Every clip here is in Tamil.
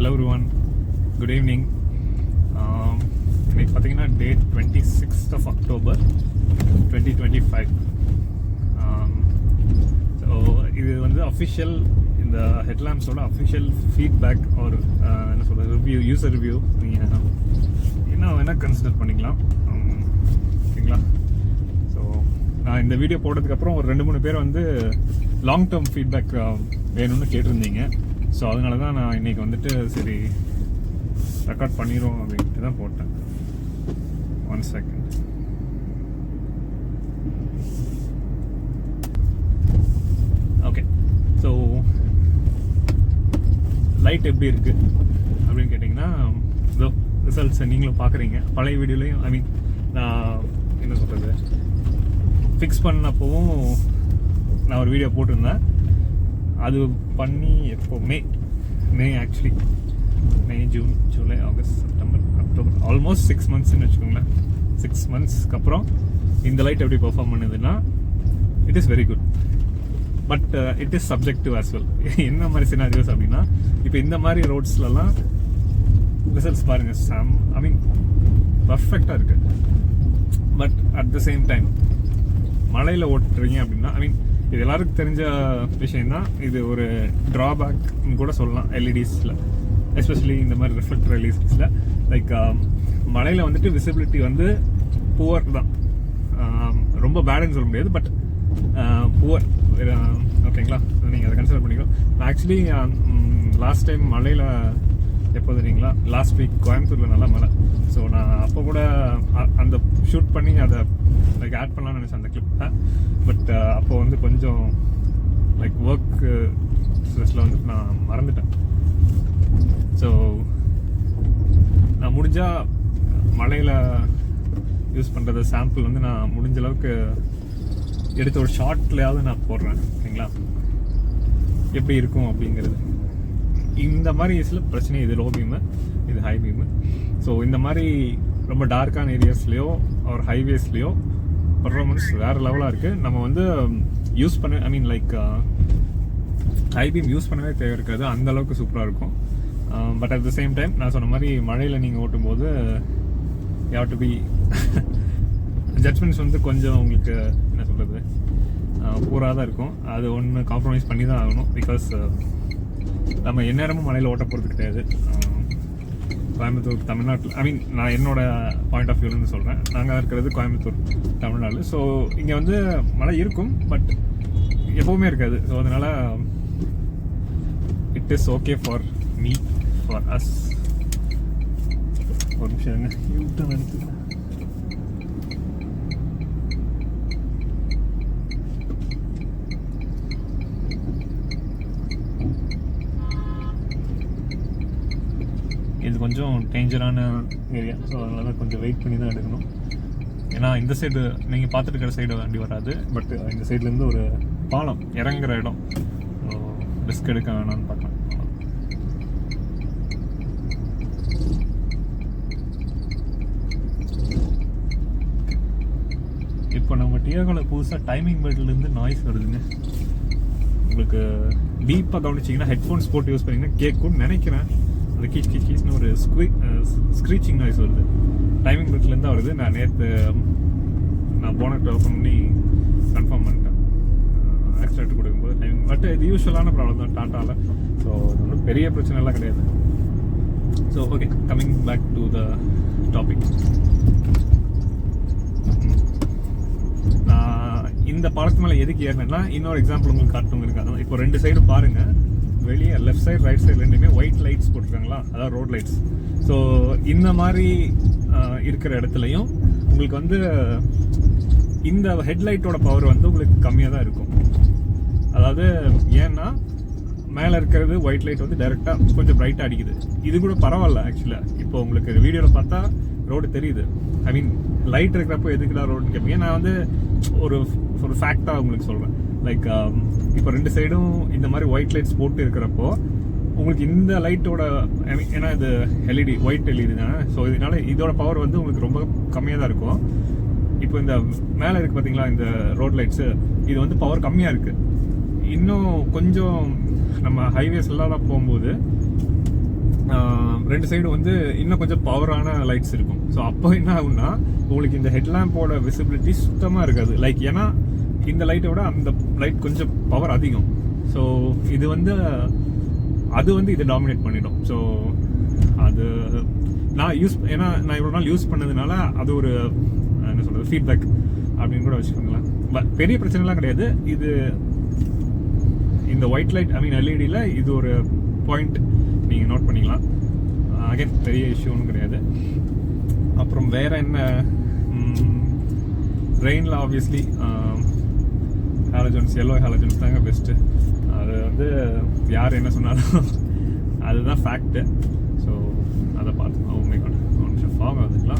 Hello everyone, good evening. இன்னைக்கு பார்த்தீங்கன்னா date 26th of October 2025. So இது வந்து அஃபிஷியல் இந்த ஹெட்லாம்ஸோட அஃபிஷியல் ஃபீட்பேக் ஒரு என்ன சொல்கிறது ரிவ்யூ, யூசர் ரிவ்யூ. நீங்கள் என்ன வேணால் கன்சிடர் பண்ணிக்கலாம், ஓகேங்களா? ஸோ நான் இந்த வீடியோ போட்டதுக்கப்புறம் ஒரு 2-3 பேர் வந்து லாங் டேர்ம் ஃபீட்பேக் வேணும்னு கேட்டிருந்தீங்க. ஸோ அதனால தான் நான் இன்றைக்கி வந்துட்டு சரி ரெக்கார்ட் பண்ணிடுவோம் அப்படின்ட்டு தான் போட்டேன். 1 second. ஓகே, ஸோ லைட் எப்படி இருக்குது அப்படின்னு கேட்டிங்கன்னா, இதோ ரிசல்ட்ஸை நீங்களும் பார்க்குறீங்க. பழைய வீடியோலையும் நான் என்ன சொல்கிறது ஃபிக்ஸ் பண்ணப்போவும் நான் ஒரு வீடியோ போட்டிருந்தேன். அது பண்ணி எப்போ May actually May, June, July, August, September, October, almost 6 monthsன்னு வச்சுக்கோங்களேன். 6 monthsக்கு அப்புறம் இந்த லைட் எப்படி பெர்ஃபார்ம் பண்ணுதுன்னா it is very good. But it is subjective as well. என்ன மாதிரி சினாரியோஸ் அப்படின்னா, இப்போ இந்த மாதிரி ரோட்ஸ்லலாம் ரிசல்ட்ஸ் பாருங்கள், பர்ஃபெக்டாக இருக்குது. But at the same time மழையில் ஓட்டுறீங்க அப்படின்னா, இது எல்லாருக்கும் தெரிஞ்ச விஷயம்தான். இது ஒரு ட்ராபேக்னு கூட சொல்லலாம் எல்இடிஸில், எஸ்பெஷலி இந்த மாதிரி ரிஃப்ளெக்டர் எல்இடிஸில். லைக் மழையில் வந்துட்டு விசிபிலிட்டி வந்து புவர் தான், ரொம்ப பேடுன்னு சொல்ல முடியாது, பட் புவர், ஓகேங்களா? நீங்கள் அதை கன்சிடர் பண்ணிக்கலாம். ஆக்சுவலி லாஸ்ட் டைம் மழையில் எப்போ தெரியுங்களா, லாஸ்ட் வீக் கோயம்புத்தூரில் நல்லா மழை. ஸோ நான் அப்போ கூட அந்த ஷூட் பண்ணி அதை லைக் ஆட் பண்ணலாம்னு நினச்சேன் அந்த கிளிப்பை. பட் அப்போ வந்து கொஞ்சம் லைக் ஒர்க் ஸ்ட்ரெஸ்ஸில் வந்து நான் மறந்துட்டேன். ஸோ நான் முடிஞ்சால் மழையில் யூஸ் பண்ணுறது சாம்பிள் வந்து நான் முடிஞ்ச அளவுக்கு எடுத்த ஒரு ஷார்ட்லையாவது நான் போடுறேன், ஓகேங்களா? எப்படி இருக்கும் அப்படிங்கிறது. இந்த மாதிரி இதில் பிரச்சனை, இது லோ பீமு, இது ஹை பீமு. ஸோ இந்த மாதிரி ரொம்ப டார்க்கான ஏரியாஸ்லேயோ ஒரு ஹைவேஸ்லேயோ பர்ஃபார்மன்ஸ் வேறு லெவலாக இருக்குது. நம்ம வந்து யூஸ் பண்ண லைக் ஹை பீம் யூஸ் பண்ணவே தேவை இருக்காது, அந்தளவுக்கு சூப்பராக இருக்கும். But at the same time நான் சொன்ன மாதிரி மழையில் நீங்கள் ஓட்டும்போது you have to be judgements வந்து கொஞ்சம் உங்களுக்கு என்ன சொல்கிறது பூராக தான் இருக்கும். அது ஒன்று காம்ப்ரமைஸ் பண்ணி தான் ஆகணும். பிகாஸ் நம்ம எந்நேரமும் மழையில் ஓட்ட போகிறது கிடையாது. கோயம்புத்தூர் தமிழ்நாட்டில், நான் என்னோட பாயிண்ட் ஆஃப் வியூலேருந்து சொல்கிறேன். நாங்கள் இருக்கிறது கோயம்புத்தூர் தமிழ்நாடு. ஸோ இங்கே வந்து மழை இருக்கும், பட் எப்போவுமே இருக்காது. ஸோ அதனால் it is okay for me, for us. ஒரு நிமிஷம் எடுத்துக்கலாம். இது கொஞ்சம் டேஞ்சரான ஏரியா. ஸோ அதனால் கொஞ்சம் வெயிட் பண்ணி தான் எடுக்கணும். ஏன்னா இந்த சைடு நீங்கள் பார்த்துட்டு இருக்கிற சைடு வண்டி வராது, பட் இந்த சைட்லேருந்து ஒரு பாலம் இறங்குற இடம். ரிஸ்க் எடுக்க வேணாம்னு பார்க்கலாம். இப்போ நம்ம டியாகோவில் புதுசாக டைமிங் பெல்ட்லேருந்து நாய்ஸ் வருதுங்க. உங்களுக்கு டீப்பாக கவனிச்சிங்கன்னா ஹெட்ஃபோன்ஸ் போட்டு யூஸ் பண்ணிங்கன்னா கேட்கும்னு நினைக்கிறேன். அது கீச்னு ஒரு ஸ்க்ரீச்சிங் நாய்ஸ் வருது. டைமிங் பெல்ட்லேருந்து வருது. நான் போனட் ஓப்பன் பண்ணி கன்ஃபார்ம் பண்ணிட்டேன் ஆக்சிடென்ட் கொடுக்கும்போது டைமிங். பட் இது யூஸ்வலான ப்ராப்ளம் தான் டாட்டாவில். ஸோ அது ஒன்றும் பெரிய பிரச்சனைலாம் கிடையாது. So okay, coming back to the topic. நான் இந்த பாலத்து மேலே எதுக்கு ஏறினேன்னா, இன்னொரு எக்ஸாம்பிள் உங்களுக்கு காட்டுங்க இருக்காது. இப்போ 2 சைடு பாருங்கள், வெளியே லெஃப்ட் சைடு ரைட் சைடு ரெண்டுமே ஒயிட் லைட்ஸ் போட்டிருக்காங்களா, அதாவது ரோட் லைட்ஸ். ஸோ இந்த மாதிரி இருக்கிற இடத்துலையும் உங்களுக்கு வந்து இந்த ஹெட்லைட்டோட பவர் வந்து உங்களுக்கு கம்மியாக தான் இருக்கும். அதாவது ஏன்னா மேலே இருக்கிறது ஒயிட் லைட் வந்து டைரெக்டாக கொஞ்சம் பிரைட்டாக அடிக்குது. இது கூட பரவாயில்ல ஆக்சுவலாக. இப்போ உங்களுக்கு வீடியோவில் பார்த்தா ரோடு தெரியுது. லைட் இருக்கிறப்போ எதுக்குடா ரோடுன்னு கேட்பீங்க. நான் வந்து ஒரு ஃபேக்டாக உங்களுக்கு சொல்கிறேன். லைக் இப்போ 2 சைடும் இந்த மாதிரி ஒயிட் லைட்ஸ் போட்டு இருக்கிறப்போ உங்களுக்கு இந்த லைட்டோட ஏன்னா இது எல்இடி, ஒயிட் எல்இடி தானே. ஸோ இதோட பவர் வந்து உங்களுக்கு ரொம்ப கம்மியாக தான் இருக்கும். இப்போ இந்த மேலே இருக்குது பார்த்தீங்களா இந்த ரோட் லைட்ஸு, இது வந்து பவர் கம்மியாக இருக்குது. இன்னும் கொஞ்சம் நம்ம ஹைவேஸ்லாம் போகும்போது ரெண்டு சைடு வந்து இன்னும் கொஞ்சம் பவரான லைட்ஸ் இருக்கும். ஸோ அப்போ என்ன ஆகும்னா உங்களுக்கு இந்த ஹெட்லாம்போட விசிபிலிட்டி சுத்தமாக இருக்காது. லைக் ஏன்னா இந்த லைட்டை விட அந்த லைட் கொஞ்சம் பவர் அதிகம். ஸோ இது வந்து அது வந்து இதை டாமினேட் பண்ணிடும். ஸோ அது நான் இவ்வளோ நாள் யூஸ் பண்ணதுனால அது ஒரு என்ன சொல்கிறது ஃபீட்பேக் அப்படின்னு கூட வச்சுக்கோங்களேன். பெரிய பிரச்சனைலாம் கிடையாது. இது இந்த ஒயிட் லைட் எல்இடியில் இது ஒரு பாயிண்ட் நீங்கள் நோட் பண்ணிக்கலாம். அகைன் பெரிய இஷ்யூன்னு கிடையாது. அப்புறம் வேற என்ன, ரெயினில் ஆப்வியஸ்லி ஹாலஜன்ஸ், எல்லோ ஹாலஜன்ஸ் தாங்க பெஸ்ட்டு. அது வந்து யார் என்ன சொன்னாலும் அதுதான் ஃபேக்ட்டு. ஸோ அதை பார்த்துக்கலாம். ஒரு நிமிஷம் ஃபார்ம் ஆகுதுங்களா?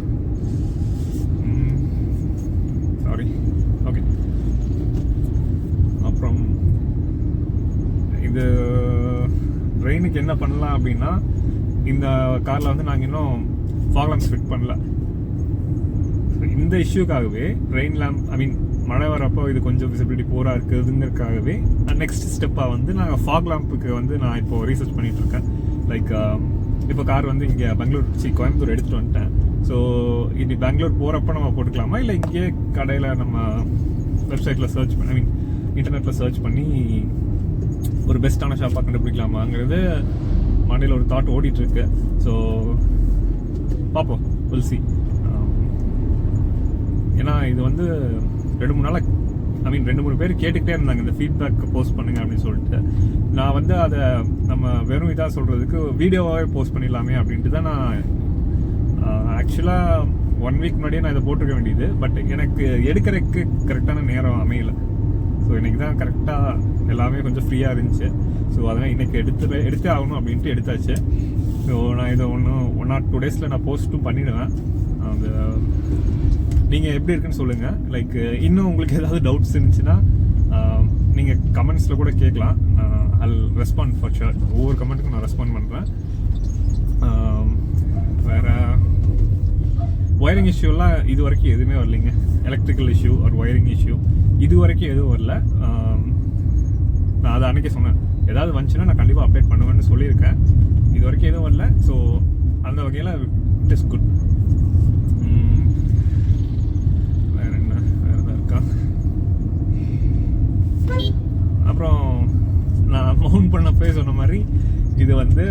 சாரி. ஓகே. அப்புறம் இது ரெயினுக்கு என்ன பண்ணலாம் அப்படின்னா, இந்த காரில் வந்து நாங்கள் இன்னும் ஃபாக் லேம்ப்ஸ் ஃபிட் பண்ணல. இந்த இஷ்யூக்காகவே ரெயின் லேம்ப் மழை வரப்போ இது கொஞ்சம் விசிபிலிட்டி போராக இருக்குதுங்கிறதுக்காகவே நெக்ஸ்ட் ஸ்டெப்பாக வந்து நாங்கள் ஃபாக் லேம்புக்கு வந்து நான் இப்போ ரீசர்ச் பண்ணிட்டு இருக்கேன். லைக் இப்போ கார் வந்து இங்கே கோயம்புத்தூர் எடுத்துகிட்டு வந்துட்டேன். ஸோ இனி பெங்களூர் போகிறப்ப நம்ம போட்டுக்கலாமா, இல்லை இங்கேயே கடையில் நம்ம வெப்சைட்டில் சர்ச் பண்ணி இன்டர்நெட்டில் சர்ச் பண்ணி ஒரு பெஸ்ட்டான ஷாப்பாக கண்டுபிடிக்கலாமாங்கிறது மண்டையில் ஒரு தாட் ஓடிட்டுருக்கு. ஸோ பார்ப்போம், வில் சி. ஏன்னா இது வந்து 2-3 நாளாக 2-3 பேர் கேட்டுக்கிட்டே இருந்தாங்க இந்த ஃபீட்பேக் போஸ்ட் பண்ணுங்க அப்படின்னு சொல்லிட்டு. நான் வந்து அதை நம்ம வெறும் இதாக சொல்கிறதுக்கு வீடியோவாகவே போஸ்ட் பண்ணிடலாமே அப்படின்ட்டு தான் நான் ஆக்சுவலாக 1 வீக் முன்னாடியே நான் இதை போட்டிருக்க வேண்டியது. பட் எனக்கு எடுக்கிறதுக்கு கரெக்டான நேரம் அமையலை. ஸோ இன்றைக்கி தான் கரெக்டாக எல்லாமே கொஞ்சம் ஃப்ரீயாக இருந்துச்சு. ஸோ அதனால் இன்றைக்கி எடுத்தே ஆகணும் அப்படின்ட்டு எடுத்தாச்சு. ஸோ நான் இதை 1 or 2 டேஸில் நான் போஸ்ட்டும் பண்ணிவிடுவேன். அந்த நீங்கள் எப்படி இருக்குன்னு சொல்லுங்கள். லைக் இன்னும் உங்களுக்கு ஏதாவது டவுட்ஸ் இருந்துச்சுன்னா நீங்கள் கமெண்ட்ஸில் கூட கேட்கலாம். I'll respond for sure. ஒவ்வொரு கமெண்ட்டுக்கும் நான் ரெஸ்பாண்ட் பண்ணுறேன். வேறு ஒயரிங் இஷ்யூலாம் இது வரைக்கும் எதுவுமே வரலைங்க. எலக்ட்ரிக்கல் இஷ்யூ ஒரு ஒயரிங் இஷ்யூ இது வரைக்கும் எதுவும் வரல. நான் அதை அன்றைக்கே சொன்னேன், ஏதாவது வந்துச்சுன்னா நான் கண்டிப்பாக அப்டேட் பண்ணுவேன்னு சொல்லியிருக்கேன். இது வரைக்கும் எதுவும் வரல. ஸோ அந்த வகையில் இட் இஸ் குட். வேற எதாவது இருக்கா? அப்புறம் நான் மவுண்ட் பண்ணப்பே சொன்ன மாதிரி இது வந்து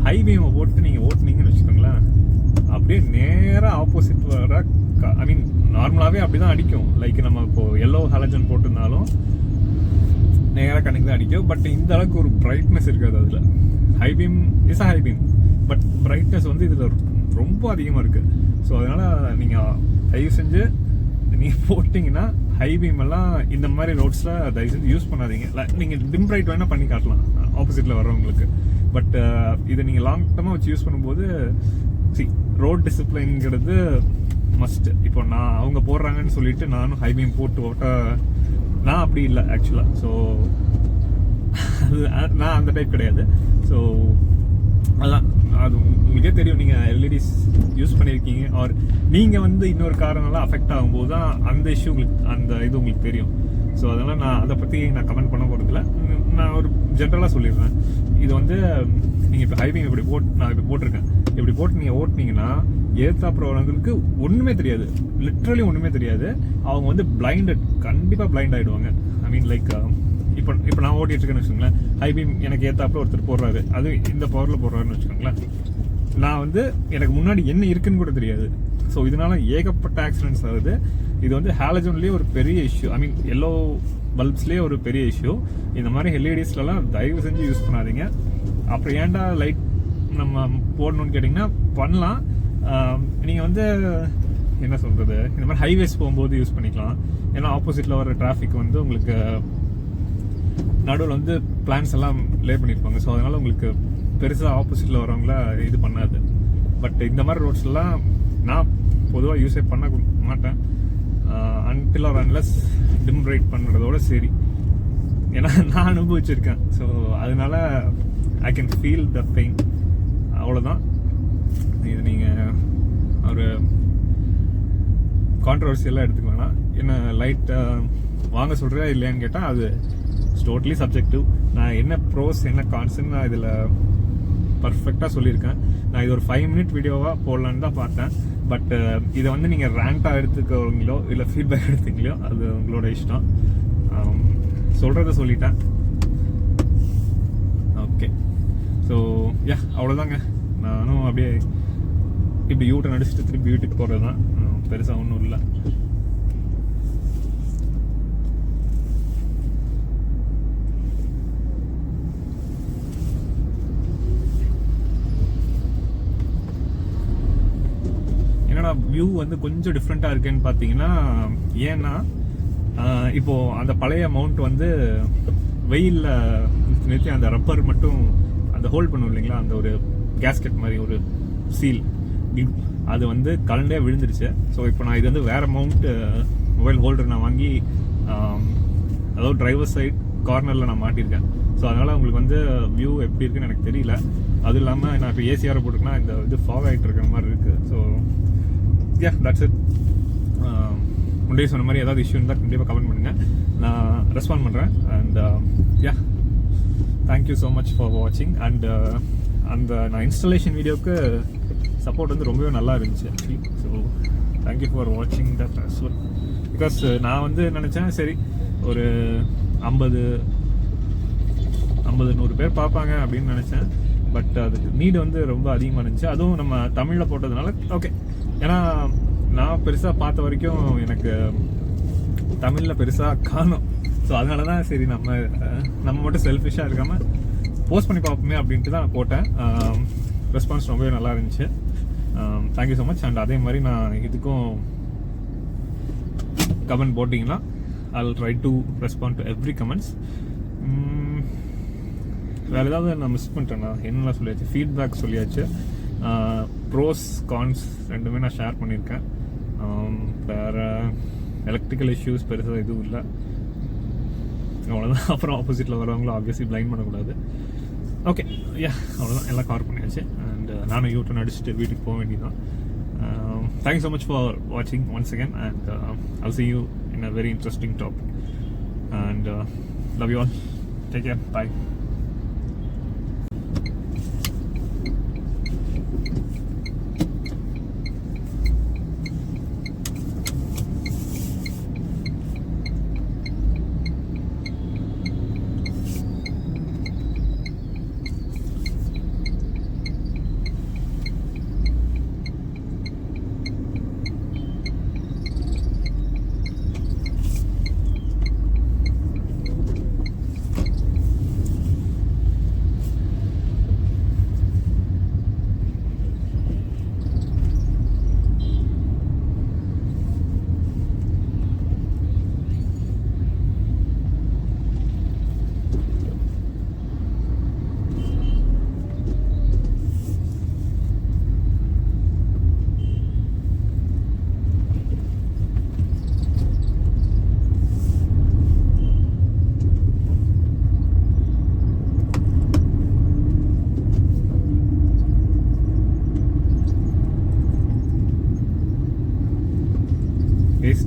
ஹை பீமை போட்டு நீங்கள் ஓட்டுனீங்கன்னு வச்சுக்கோங்களேன், அப்படியே நேராக ஆப்போசிட் வர நார்மலாகவே அப்படி தான் அடிக்கும். லைக் நம்ம இப்போது எல்லோ ஹாலஜன் போட்டிருந்தாலும் நேராக கணக்கு தான் அடிக்கும். பட் இந்த அளவுக்கு ஒரு பிரைட்னஸ் இருக்காது அதில். High beam is high beam, but brightness வந்து இதில் ரொம்ப அதிகமாக இருக்குது. ஸோ அதனால் நீங்கள் தயவு செஞ்சு நீங்கள் போட்டிங்கன்னா ஹை பீம் எல்லாம் இந்த மாதிரி ரோட்ஸில் தயவு செஞ்சு யூஸ் பண்ணாதீங்க. நீங்கள் டிம் பிரைட் வேணால் பண்ணி காட்டலாம் ஆப்போசிட்டில் வர்றவங்களுக்கு. பட் இதை நீங்கள் லாங் டர்மாக வச்சு யூஸ் பண்ணும்போது ரோட் டிசிப்ளின்ங்கிறது மஸ்ட். இப்போ நான் அவங்க போடுறாங்கன்னு சொல்லிட்டு நானும் ஹை பீம் போட்டு ஓட்ட நான் அப்படி இல்லை ஆக்சுவலாக. ஸோ நான் அந்த டைப் கிடையாது. ஸோ அதான் அது உங்களுக்கே தெரியும். நீங்கள் எல்இடிஸ் யூஸ் பண்ணியிருக்கீங்க ஆர் நீங்கள் வந்து இன்னொரு காரணம் அஃபெக்ட் ஆகும்போது தான் அந்த இஷ்யூ இது உங்களுக்கு தெரியும். ஸோ அதனால் நான் அதை பற்றி நான் கமெண்ட் பண்ண போகிறதில்ல. நான் ஒரு ஜென்ரலாக சொல்லிடுறேன். இது வந்து நீங்கள் இப்போ ஹைவிங் நான் இப்போ போட்டிருக்கேன், இப்படி போட்டு நீங்கள் ஓட்டினீங்கன்னா ஏத்தாப்புறவங்களுக்கு ஒன்றுமே தெரியாது, லிட்ரலி ஒன்றுமே தெரியாது. அவங்க வந்து கண்டிப்பாக பிளைண்ட் ஆகிடுவாங்க. லைக் இப்போ நான் ஓட்டிட்டு இருக்கேன்னு வச்சுக்கோங்களேன், ஹைபீம் எனக்கு ஏத்தாப்புல ஒருத்தர் போடுறாரு, அது இந்த பவரில் போடுறாருன்னு வச்சுக்கோங்களேன், நான் வந்து எனக்கு முன்னாடி என்ன இருக்குன்னு கூட தெரியாது. ஸோ இதனால ஏகப்பட்ட ஆக்சிடென்ட்ஸ் ஆகுது. இது வந்து ஹாலஜன்லேயே ஒரு பெரிய இஷ்யூ, எல்லோ பல்ப்ஸ்லேயே ஒரு பெரிய இஷ்யூ. இந்த மாதிரி எல்இடிஸ்லாம் தயவு செஞ்சு யூஸ் பண்ணாதீங்க. அப்புறம் ஏன்டா லைட் நம்ம போடணும்னு கேட்டிங்கன்னா பண்ணலாம். நீங்கள் வந்து என்ன சொல்கிறது, இந்த மாதிரி ஹைவேஸ் போகும்போது யூஸ் பண்ணிக்கலாம். ஏன்னா ஆப்போசிட்டில் வர டிராஃபிக் வந்து உங்களுக்கு நடுவில் வந்து பிளான்ஸ் எல்லாம் லே பண்ணியிருப்பாங்க. ஸோ அதனால் உங்களுக்கு பெருசாக ஆப்போசிட்டில் வரவங்கள இது பண்ணாது. பட் இந்த மாதிரி ரோட்ஸ்லாம் நான் பொதுவாக யூஸே பண்ண மாட்டேன் until or unless dim right பண்ணுறதோட சரி. ஏன்னா நான் அனுபவிச்சிருக்கேன். ஸோ அதனால I can feel the pain. அவ்வளோதான். இது நீங்கள் ஒரு கான்ட்ரவர்சியெல்லாம் எடுத்துக்க வேணாம். என்ன லைட் வாங்க சொல்கிறேன் இல்லையான்னு கேட்டால் அது டோட்டலி சப்ஜெக்டிவ். நான் என்ன ப்ரோஸ் என்ன கான்ஸ்ன்னு நான் இதில் பர்ஃபெக்டாக சொல்லியிருக்கேன். நான் இது ஒரு 5 minute வீடியோவாக போடலான்னு தான் பார்த்தேன். பட் இதை வந்து நீங்கள் ரேண்டாக எடுத்துக்கிறீங்களோ இல்லை ஃபீட்பேக் எடுத்துக்கலையோ அது உங்களோட இஷ்டம். சொல்கிறத சொல்லிட்டேன். ஓகே, ஸோ அவ்வளோதாங்க. நானும் அப்படியே இப்படி யூட்டை அடிச்சுட்டு திருப்பி வீட்டுக்கு போகிறது தான். பெருசாக ஒன்றும் இல்லை. என்னடா வியூ வந்து கொஞ்சம் டிஃப்ரெண்ட்டாக இருக்குன்னு பார்த்தீங்கன்னா, ஏன்னா இப்போது அந்த பழைய மவுண்ட் வந்து வெயிலில் நிறுத்தி அந்த ரப்பர் மட்டும் அந்த ஹோல்ட் பண்ணும் இல்லைங்களா, அந்த ஒரு கேஸ்கெட் மாதிரி ஒரு சீல், அது வந்து கலண்டே விழுந்துருச்சு. ஸோ இப்போ நான் இது வந்து வேறு மவுண்ட் மொபைல் ஹோல்டர் நான் வாங்கி அதாவது டிரைவர் சைட் கார்னரில் நான் மாட்டியிருக்கேன். ஸோ அதனால் உங்களுக்கு வந்து வியூ எப்படி இருக்குன்னு எனக்கு தெரியல. அதுவும் இல்லாமல் நான் இப்போ ஏசிஆரை போட்டுருக்கேன்னா இந்த இது ஃபாக் ஆகிட்டு இருக்கிற மாதிரி இருக்குது. So that's it. முன்னாடியே சொன்ன மாதிரி ஏதாவது இஷ்யூ இருந்தால் கண்டிப்பாக கமெண்ட் பண்ணுங்கள், நான் ரெஸ்பாண்ட் பண்ணுறேன். And thank you so much for வாட்சிங். அண்ட் அந்த நான் இன்ஸ்டாலேஷன் வீடியோவுக்கு சப்போர்ட் வந்து ரொம்பவே நல்லா இருந்துச்சு ஆக்சுவலி. ஸோ தேங்க்யூ ஃபார் வாட்சிங் தட் அஸ் வெல். பிகாஸ் நான் வந்து நினச்சேன் சரி ஒரு 50-100 பேர் பார்ப்பாங்க அப்படின்னு நினச்சேன். பட் அதுக்கு நீடு வந்து ரொம்ப அதிகமாக இருந்துச்சு. அதுவும் நம்ம தமிழில் போட்டதுனால ஓகே. ஏன்னா நான் பெருசாக பார்த்த வரைக்கும் எனக்கு தமிழில் பெருசாக காணும். ஸோ அதனால தான் சரி நம்ம மட்டும் செல்ஃபிஷாக இருக்காமல் போஸ்ட் பண்ணி பார்ப்போமே அப்படின்ட்டு தான் போட்டேன். ரெஸ்பான்ஸ் ரொம்பவே நல்லா இருந்துச்சு. Thank you so much. அண்ட் அதே மாதிரி நான் இதுக்கும் கமெண்ட் போட்டிங்கன்னா I'll try to respond to every comments. வேறு ஏதாவது நான் மிஸ் பண்ணிட்டேன்னா என்னெல்லாம் சொல்லியாச்சு, ஃபீட்பேக் சொல்லியாச்சு, ப்ரோஸ் கான்ஸ் ரெண்டுமே நான் ஷேர் பண்ணியிருக்கேன். வேறு எலக்ட்ரிக்கல் இஷ்யூஸ் பெருசாக எதுவும் இல்லை, அவ்வளோதான். அப்புறம் ஆப்போசிட்டில் வரவங்களும் ஆப்வியஸ்லி பிளைண்ட் பண்ணக்கூடாது. ஓகே, அவ்வளோதான், எல்லாம் கவர் பண்ணியாச்சு. அண்ட் நானும் யூட்டர்ன் அடிச்சுட்டு வீட்டுக்கு போக வேண்டியதான். Thank you so much for watching once again, and I'll see you in a very interesting topic. And love you all. Take care. Bye.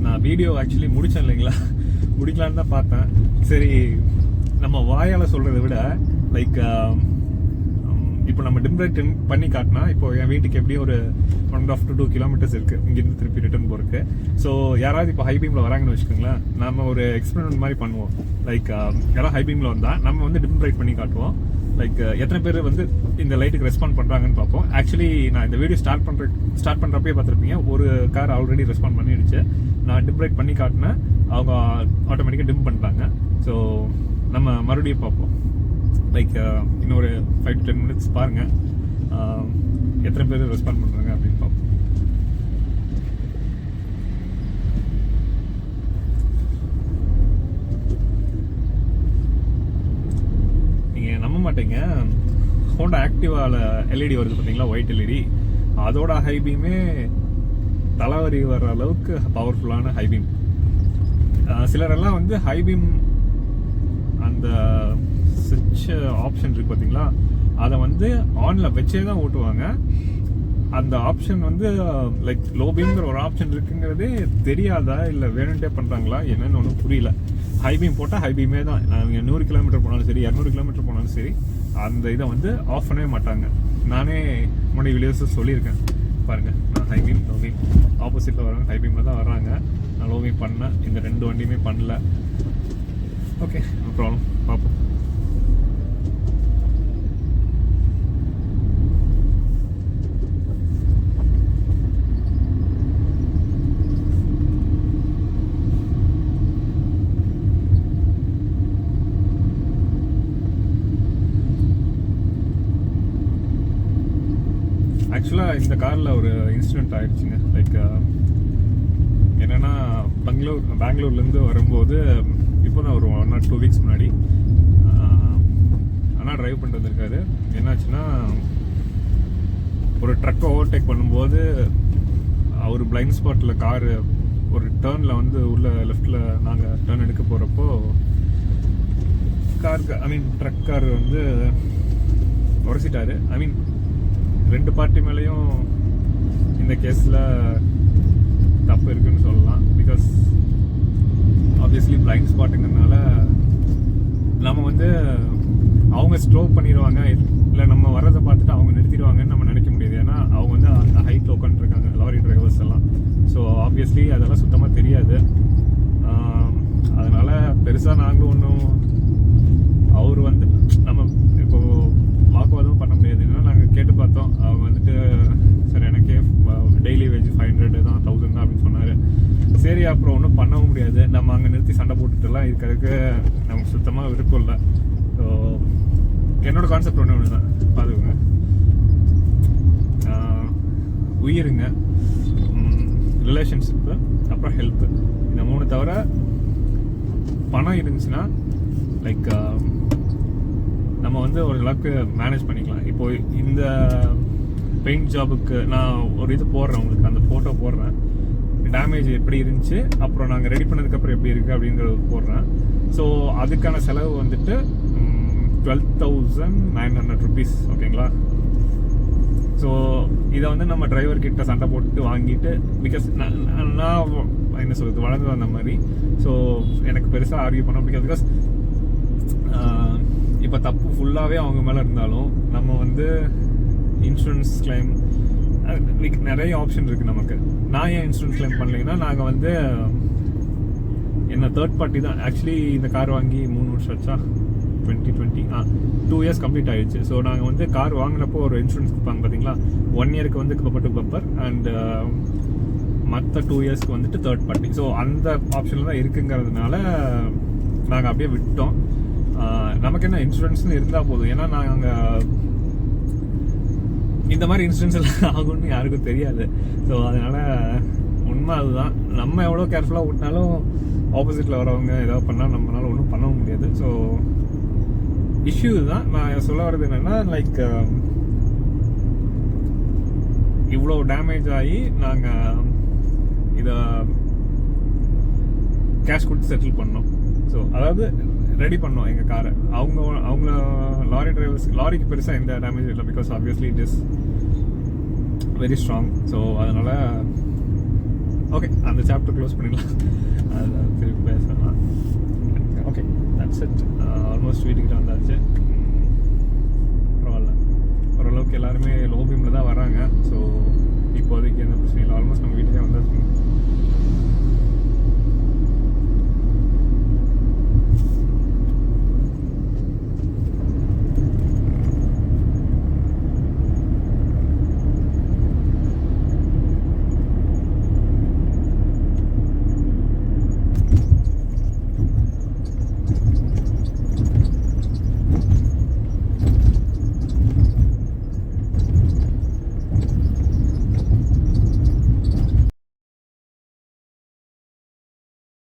நான் வீடியோ ஆக்சுவலி முடித்தேன் இல்லைங்களா, முடிக்கலான்னு தான் பார்த்தேன். சரி, நம்ம வாயால் சொல்கிறத விட லைக் இப்போ நம்ம டிம்ரைட் பண்ணி காட்டினா, இப்போ என் வீட்டுக்கு எப்படியும் ஒரு 1.5 to 2 kilometers இருக்குது இங்கேருந்து திருப்பி ரிட்டர்ன் போகிறதுக்கு. ஸோ யாராவது இப்போ ஹை பீமில் வராங்கன்னு வச்சுக்கோங்களேன், நம்ம ஒரு எக்ஸ்பெரிமெண்ட் மாதிரி பண்ணுவோம். லைக் யாராவது ஹை பீமில் வந்தால் நம்ம வந்து டிம்ரைட் பண்ணி காட்டுவோம். லைக் எத்தனை பேர் வந்து இந்த லைட்டுக்கு ரெஸ்பாண்ட் பண்ணுறாங்கன்னு பார்ப்போம். ஆக்சுவலி நான் இந்த வீடியோ ஸ்டார்ட் பண்ணுறப்பே பார்த்துருப்பீங்க, ஒரு கார் ஆல்ரெடி ரெஸ்பாண்ட் பண்ணிடுச்சு. நான் டிம்ரைட் பண்ணி காட்டினேன், அவங்க ஆட்டோமேட்டிக்காக டிம் பண்ணிட்டாங்க. ஸோ நம்ம மறுபடியும் பார்ப்போம். லைக் இன்னொரு 5 to 10 minutes பாருங்கள், எத்தனை பேர் ரெஸ்பாண்ட் பண்ணுறாங்க அப்படின்னு பார்ப்போம். நீங்கள் நம்ப மாட்டீங்க, ஹோண்டா ஆக்டிவாவில் எல்இடி வருது பார்த்தீங்களா, ஒயிட் எல்இடி, அதோட ஹைபீமே தலைவரி வர்ற அளவுக்கு பவர்ஃபுல்லான ஹைபீம். சிலரெல்லாம் வந்து ஹைபீம் அந்த சுவிட்ச் ஆப்ஷன் இருக்கு பார்த்தீங்களா, அதை வந்து ஆனில் வச்சே தான் ஓட்டுவாங்க. அந்த ஆப்ஷன் வந்து லைக் லோ பீம்ங்கிற ஒரு ஆப்ஷன் இருக்குங்கிறதே தெரியாதா, இல்லை வேணுன்ட்டே பண்ணுறாங்களா என்னன்னு ஒன்றும் புரியல. ஹைபீம் போட்டால் ஹைபீமே தான். நீங்கள் 100 kilometer போனாலும் சரி, 200 kilometer போனாலும் சரி, அந்த இதை வந்து ஆஃப் பண்ணவே மாட்டாங்க. நானே முன்னாடி வீடியோஸும் சொல்லியிருக்கேன் பாருங்கள். நான் ஹை பீம் லோ பீம் ஆப்போசிட்டில் வராங்க, ஹை பீமில் தான் வராங்க. நான் லோ பீம் பண்ணேன், இந்த 2 வண்டியுமே பண்ணல. ஓகே, நோ ப்ராப்ளம், பார்ப்போம். ஆக்சுவலாக இந்த காரில் ஒரு இன்சிடெண்ட் ஆகிடுச்சுங்க. லைக் என்னென்னா, பெங்களூர்லேருந்து வரும்போது இப்போ தான் ஒரு 1 or 2 வீக்ஸ் முன்னாடி அண்ணா ட்ரைவ் பண்ணிட்டு வந்திருக்காரு. என்னாச்சுன்னா, ஒரு ட்ரக்கை ஓவர்டேக் பண்ணும்போது அவர் பிளைண்ட் ஸ்பாட்டில் காரு ஒரு டேர்னில் வந்து உள்ள லெஃப்டில் நாங்கள் டேர்ன் எடுக்க போகிறப்போ ட்ரக் கார் வந்து உரசிட்டாரு. 2 பார்ட்டி மேலேயும் இந்த கேஸில் தப்பு இருக்குன்னு சொல்லலாம். பிகாஸ் ஆப்வியஸ்லி பிளைண்ட் ஸ்பாட்டுங்கிறதுனால நம்ம வந்து அவங்க ஸ்ட்ரோக் பண்ணிடுவாங்க, இல்லை நம்ம வரதை பார்த்துட்டு அவங்க நிறுத்திடுவாங்கன்னு நம்ம நினைக்க முடியாது. ஏன்னா அவங்க வந்து அந்த ஹைட்டில் உட்காந்துருக்காங்க லாரி டிரைவர்ஸ் எல்லாம். ஸோ ஆப்வியஸ்லி அதெல்லாம் சுத்தமாக தெரியாது. அதனால் பெருசாக நாங்களும் ஒன்றும் அவர் வந்து நம்ம இப்போது வாக்குவாதம் பண்ண முடியாது. ஏன்னா நாங்கள் கேட்டு பார்த்தோம். அவங்க வந்துட்டு சார் எனக்கே டெய்லி வேஜ் 500 தான், 1000 தான் அப்படின்னு சொன்னார். சரி, அப்புறம் ஒன்றும் பண்ணவும் முடியாது. நம்ம அங்கே நிறுத்தி சண்டை போட்டுட்டுலாம் இருக்கிறதுக்கு நமக்கு சுத்தமாக விருப்பம் இல்லை. ஸோ என்னோட கான்செப்ட் ஒன்று தான், பார்த்துக்கோங்க. உயிருங்க, ரிலேஷன்ஷிப்பு, அப்புறம் ஹெல்த்து, இந்த 3 தவிர பணம் இருந்துச்சுன்னா லைக் நம்ம வந்து ஒரு அளவுக்கு மேனேஜ் பண்ணிக்கலாம். இப்போ இந்த பெயிண்ட் ஜாபுக்கு நான் ஒரு இது போடுறேன், உங்களுக்கு அந்த ஃபோட்டோ போடுறேன். டேமேஜ் எப்படி இருந்துச்சு, அப்புறம் நாங்கள் ரெடி பண்ணதுக்கப்புறம் எப்படி இருக்குது அப்படிங்கிறது போடுறேன். ஸோ அதுக்கான செலவு வந்துட்டு 12,900 rupees. ஓகேங்களா? ஸோ இதை வந்து நம்ம டிரைவர்கிட்ட சண்டை போட்டு வாங்கிட்டு, பிகாஸ் நான் என்ன சொல்கிறது, வளர்ந்து வந்த மாதிரி. ஸோ எனக்கு பெருசாக ஆர்கியூ பண்ண பிடிக்காது. பிகாஸ் இப்போ தப்பு ஃபுல்லாகவே அவங்க மேலே இருந்தாலும் நம்ம வந்து இன்சூரன்ஸ் கிளைம் நிறைய ஆப்ஷன் இருக்குது நமக்கு. நான் ஏன் இன்சூரன்ஸ் கிளைம் பண்ணலைன்னா, நாங்கள் வந்து என்ன தேர்ட் பார்ட்டி தான். ஆக்சுவலி இந்த கார் வாங்கி 3 வருஷம் ஆச்சா, 2020 2 years கம்ப்ளீட் ஆகிடுச்சு. ஸோ நாங்கள் வந்து கார் வாங்கினப்போ ஒரு இன்சூரன்ஸ் கொடுப்பாங்க பார்த்தீங்களா, 1 yearக்கு வந்து பப்பர் டு பப்பர் அண்ட் மற்ற 2 yearsக்கு வந்துட்டு தேர்ட் பார்ட்டி. ஸோ அந்த ஆப்ஷனில் தான் இருக்குங்கிறதுனால நாங்கள் அப்படியே விட்டோம். நமக்கு என்ன இன்சூரன்ஸ்னு இருந்தால் போதும். ஏன்னா நாங்கள் இந்த மாதிரி இன்சூரன்ஸ் எல்லாம் ஆகும்னு யாருக்கும் தெரியாது. ஸோ அதனால் உண்மை அதுதான். நம்ம எவ்வளோ கேர்ஃபுல்லாக விட்டாலும் ஆப்போசிட்டில் வரவங்க ஏதாவது பண்ணால் நம்மளால ஒன்றும் பண்ணவும் முடியாது. ஸோ இஷ்யூ தான். நான் சொல்ல வர்றது என்னென்னா, லைக் இவ்வளோ டேமேஜ் ஆகி நாங்கள் இதை கேஷ் கொடுத்து செட்டில் பண்ணோம். ஸோ அதாவது ரெடி பண்ணோம் எங்கள் காரை. அவங்க லாரி டிரைவர்ஸ், லாரிக்கு பெருசாக எந்த டேமேஜ் இல்லை. Because obviously it is very strong. So அதனால் ஓகே, அந்த சாப்டர் க்ளோஸ் பண்ணிடலாம். அதில் திருப்பி பேசலாம். Okay, that's it. ஆல்மோஸ்ட் வீட்டுக்கிட்ட வந்தாச்சு. பரவாயில்ல, ஓரளவுக்கு எல்லாருமே லோ பீமில் தான் வராங்க. ஸோ இப்போதைக்கு எந்த பிரச்சனையும் இல்லை. ஆல்மோஸ்ட்